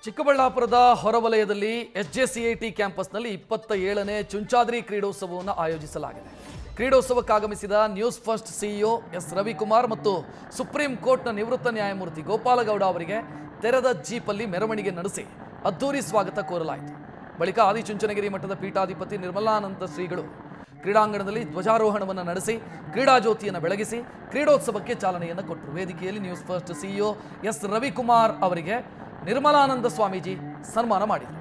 ಚಿಕ್ಕಬಳ್ಳಾಪುರದ ಹೊರವಲಯದಲ್ಲಿ ಎಸ್ಜೆಸಿಐಟಿ ಕ್ಯಾಂಪಸ್ನಲ್ಲಿ 27ನೇ ಚುಂಚಾದ್ರಿ ಕ್ರೀಡೋತ್ಸವವನ್ನು ಆಯೋಜಿಸಲಾಗಿದೆ. ಕ್ರೀಡೋತ್ಸವಕ್ಕಾಗಮಿಸಿದ news first CEO S Ravikumar ಮತ್ತು ಸುಪ್ರೀಂ ಕೋರ್ಟ್ನ ನಿವೃತ್ತ ನ್ಯಾಯಮೂರ್ತಿ ಗೋಪಾಲಗೌಡ ಅವರಿಗೆ ತೆರೆದ ಜೀಪಲ್ಲಿ ಮೆರವಣಿಗೆ ನಡೆಸಿ ಅದ್ದೂರಿ ಸ್ವಾಗತ ಕೋರಲಾಯಿತು. ಬಳಿಕ ಆದಿಚುಂಚನಗಿರಿ ಮಠದ ಪೀಠಾಧಿಪತಿ ನಿರ್ಮಲಾನಂದ ಶ್ರೀಗಳು ಕ್ರೀಡಾಂಗಣದಲ್ಲಿ ಧ್ವಜಾರೋಹಣವನ್ನು ನಡೆಸಿ ಕ್ರೀಡಾ ಜ್ಯೋತಿಯನ್ನು ಬೆಳಗಿಸಿ ಕ್ರೀಡೋತ್ಸವಕ್ಕೆ ಚಾಲನೆಯನ್ನು ಕೊಟ್ಟರು. ವೇದಿಕೆಯಲ್ಲಿ news first CEO S Ravikumar ಅವರಿಗೆ ನಿರ್ಮಲಾನಂದ ಸ್ವಾಮೀಜಿ ಸನ್ಮಾನ ಮಾಡಿದರು.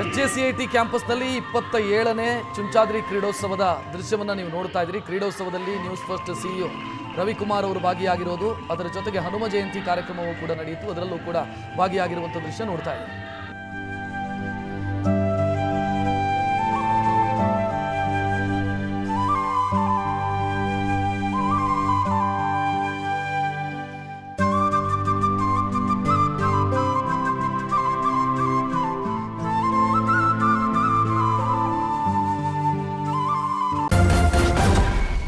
ಎಸ್ಜೆಸಿಐಟಿ ಕ್ಯಾಂಪಸ್ನಲ್ಲಿ 27ನೇ ಚುಂಚಾದ್ರಿ ಕ್ರೀಡೋತ್ಸವದ ದೃಶ್ಯವನ್ನು ನೀವು ನೋಡ್ತಾ ಇದ್ದೀರಿ. ಕ್ರೀಡೋತ್ಸವದಲ್ಲಿ ನ್ಯೂಸ್ ಫಸ್ಟ್ ಸಿಇಒ ರವಿಕುಮಾರ್ ಅವರು ಭಾಗಿಯಾಗಿರೋದು, ಅದರ ಜೊತೆಗೆ ಹನುಮ ಜಯಂತಿ ಕಾರ್ಯಕ್ರಮವೂ ಕೂಡ ನಡೆಯಿತು, ಅದರಲ್ಲೂ ಕೂಡ ಭಾಗಿಯಾಗಿರುವಂಥ ದೃಶ್ಯ ನೋಡ್ತಾ ಇದ್ದೀರಿ.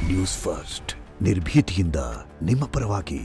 ನ್ಯೂಸ್ ಫಸ್ಟ್ ನಿರ್ಭೀತಿಯಿಂದ ನಿಮ್ಮ ಪರವಾಗಿ.